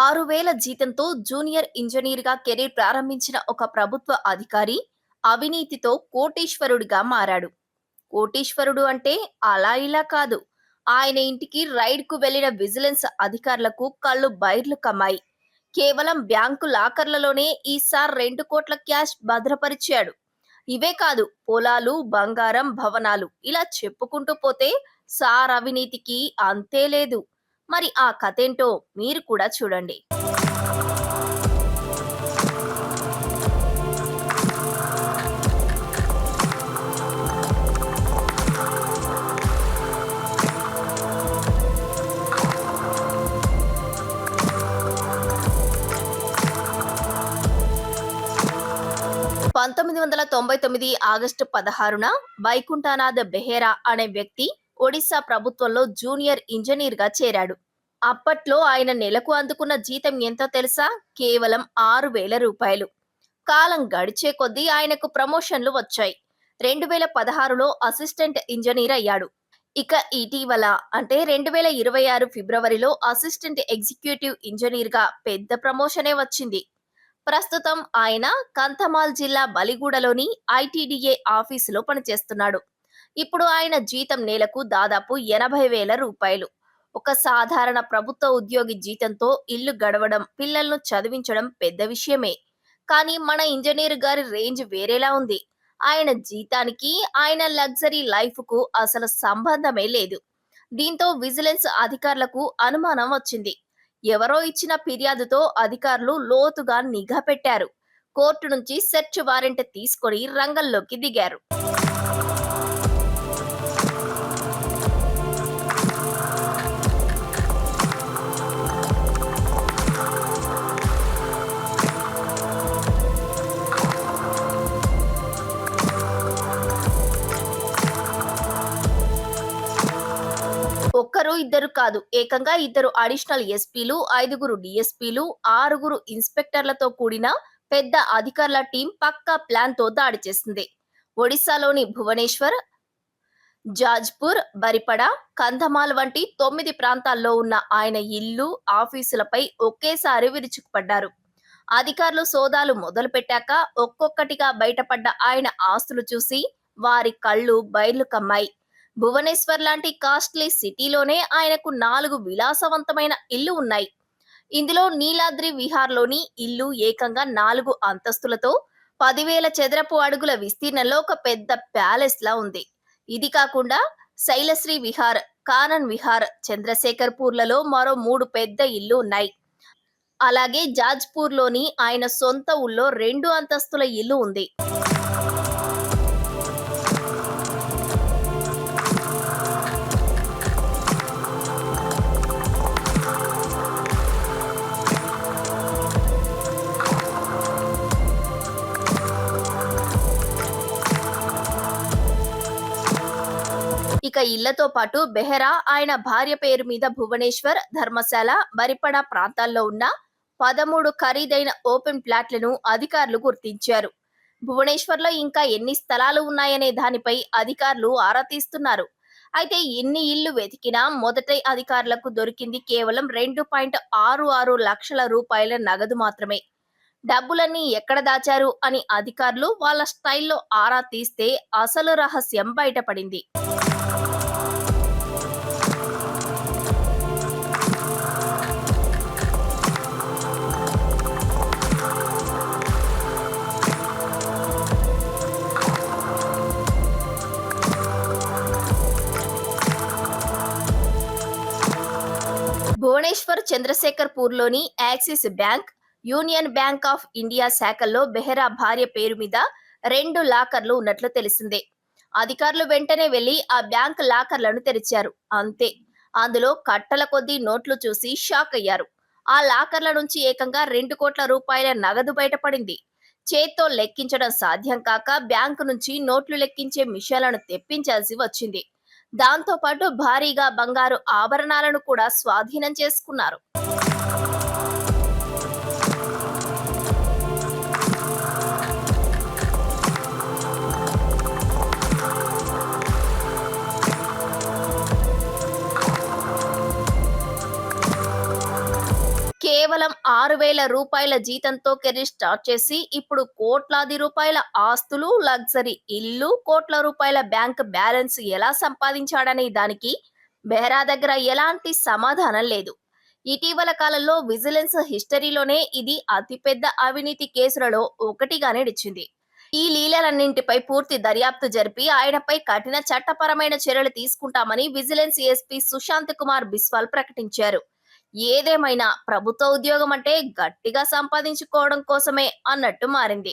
6,000 జీతంతో జూనియర్ ఇంజనీర్‌గా కెరీర్ ప్రారంభించిన ఒక ప్రభుత్వ అధికారి అవినీతితో కోటీశ్వరుడిగా మారాడు. కోటీశ్వరుడు అంటే అలా ఇలా కాదు. ఆయన ఇంటికి రైడ్‌కు వెళ్లిన విజిలెన్స్ అధికారులకు కళ్ళు బైర్లు కమ్మాయి. కేవలం బ్యాంకు లాకర్లలోనే ఈసారి 2,00,00,000 క్యాష్ భద్రపరిచాడు. ఇవే కాదు, పొలాలు, బంగారం, భవనాలు ఇలా చెప్పుకుంటూ పోతే సార్ అవినీతికి అంతే లేదు. మరి ఆ కథేంటో మీరు కూడా చూడండి. 1999 ఆగస్టు 16న వైకుంఠనాథ్ బెహ్రా అనే వ్యక్తి ఒడిశా ప్రభుత్వంలో జూనియర్ ఇంజనీర్‌గా చేరాడు. అప్పట్లో ఆయన నెలకు అందుకున్న జీతం ఎంతో తెలుసా? కేవలం రూ. 6,000. కాలం గడిచే కొద్దీ ఆయనకు ప్రమోషన్లు వచ్చాయి. 2016లో అసిస్టెంట్ ఇంజనీర్ అయ్యాడు. ఇక ఇటీవల అంటే 2026 ఫిబ్రవరిలో అసిస్టెంట్ ఎగ్జిక్యూటివ్ ఇంజనీర్‌గా పెద్ద ప్రమోషనే వచ్చింది. ప్రస్తుతం ఆయన కంధమాల్ జిల్లా బలిగూడలోని ఐటీడీఏ ఆఫీసులో పనిచేస్తున్నాడు. ఇప్పుడు ఆయన జీతం నెలకు దాదాపు 80,000 రూపాయలు. ఒక సాధారణ ప్రభుత్వ ఉద్యోగి జీతంతో ఇల్లు గడవడం, పిల్లలను చదివించడం పెద్ద విషయమే. కానీ మన ఇంజనీర్ గారి రేంజ్ వేరేలా ఉంది. ఆయన జీతానికి, ఆయన లగ్జరీ లైఫ్ కు అసలు సంబంధమే లేదు. దీంతో విజిలెన్స్ అధికారులకు అనుమానం వచ్చింది. ఎవరో ఇచ్చిన ఫిర్యాదుతో అధికారులు లోతుగా నిఘా పెట్టారు. కోర్టు నుంచి సెర్చ్ వారెంట్ తీసుకొని రంగంలోకి దిగారు. ఒక్కరు ఇద్దరు కాదు, ఏకంగా ఇద్దరు అడిషనల్ ఎస్పీలు, 5గురు డీఎస్పీలు, 6గురు ఇన్స్పెక్టర్లతో కూడిన పెద్ద అధికారుల టీం పక్కా ప్లాన్ తో దాడి చేసింది. ఒడిశాలోని భువనేశ్వర్, జాజ్పూర్, బరిపడ, కంధమాల్ వంటి 9 ప్రాంతాల్లో ఉన్న ఆయన ఇల్లు, ఆఫీసులపై ఒకేసారి విరుచుకుపడ్డారు. అధికారులు సోదాలు మొదలు పెట్టాక ఒక్కొక్కటిగా బయటపడ్డ ఆయన ఆస్తులు చూసి వారి కళ్ళు బైర్లు కమ్మాయి. భువనేశ్వర్ లాంటి కాస్ట్లీ సిటీలోనే ఆయనకు 4 విలాసవంతమైన ఇల్లు ఉన్నాయి. ఇందులో నీలాద్రి విహార్లోని ఇల్లు ఏకంగా 4 అంతస్తులతో 10,000 చదరపు అడుగుల విస్తీర్ణంలో ఒక పెద్ద ప్యాలెస్ లా ఉంది. ఇది కాకుండా శైలశ్రీ విహార్, కానన్ విహార్, చంద్రశేఖర్ పూర్లలో మరో 3 పెద్ద ఇల్లు ఉన్నాయి. అలాగే జాజ్పూర్లోని ఆయన సొంత ఊళ్ళో 2 అంతస్తుల ఇల్లు ఉంది. ఇక ఇళ్లతో పాటు బెహ్రా ఆయన భార్య పేరు మీద భువనేశ్వర్, ధర్మశాల, బరిపడ ప్రాంతాల్లో ఉన్న 13 ఖరీదైన ఓపెన్ ప్లాట్లను అధికారులు గుర్తించారు. భువనేశ్వర్లో ఇంకా ఎన్ని స్థలాలు ఉన్నాయనే దానిపై అధికారులు ఆరా తీస్తున్నారు. అయితే ఎన్ని ఇళ్లు వెతికినా మొదటి అధికారులకు దొరికింది కేవలం 2.66 లక్షల రూపాయల నగదు మాత్రమే. డబ్బులన్నీ ఎక్కడ దాచారు అని అధికారులు వాళ్ళ స్టైల్లో ఆరా తీస్తే అసలు రహస్యం బయటపడింది. భువనేశ్వర్ చంద్రశేఖర్ పూర్లోని Axis Bank, Union Bank of India శాఖల్లో బెహ్రా భార్య పేరు మీద 2 లాకర్లు ఉన్నట్లు తెలిసిందే. అధికారులు వెంటనే వెళ్లి ఆ బ్యాంక్ లాకర్లను తెరిచారు. అంతే, అందులో కట్టల కొద్దీ నోట్లు చూసి షాక్ అయ్యారు. ఆ లాకర్ల నుంచి ఏకంగా 2 కోట్ల రూపాయల నగదు బయటపడింది. చేత్తో లెక్కించడం సాధ్యం కాక బ్యాంకు నుంచి నోట్లు లెక్కించే మిషన్లను తెప్పించాల్సి వచ్చింది. దాంతో పాటు భారీగా బంగారు ఆభరణాలను కూడా స్వాధీనం చేసుకున్నారు. కేవలం 6,000 రూపాయల జీతంతో కెరీర్ స్టార్ట్ చేసి ఇప్పుడు కోట్లాది రూపాయల ఆస్తులు, లగ్జరీ ఇల్లు, కోట్ల రూపాయల బ్యాంక్ బ్యాలెన్స్ ఎలా సంపాదించాడనే దానికి బెహ్రా దగ్గర ఎలాంటి సమాధానం లేదు. ఇటీవల కాలంలో విజిలెన్స్ హిస్టరీలోనే ఇది అతిపెద్ద అవినీతి కేసులలో ఒకటిగా నిలిచింది. ఈ లీలలన్నింటిపై పూర్తి దర్యాప్తు జరిపి ఆయనపై కఠిన చట్టపరమైన చర్యలు తీసుకుంటామని విజిలెన్స్ ఎస్పీ సుశాంత్ కుమార్ బిస్వాల్ ప్రకటించారు. ఏదేమైనా ప్రభుత్వ ఉద్యోగం అంటే గట్టిగా సంపాదించుకోవడం కోసమే అన్నట్టు మారింది.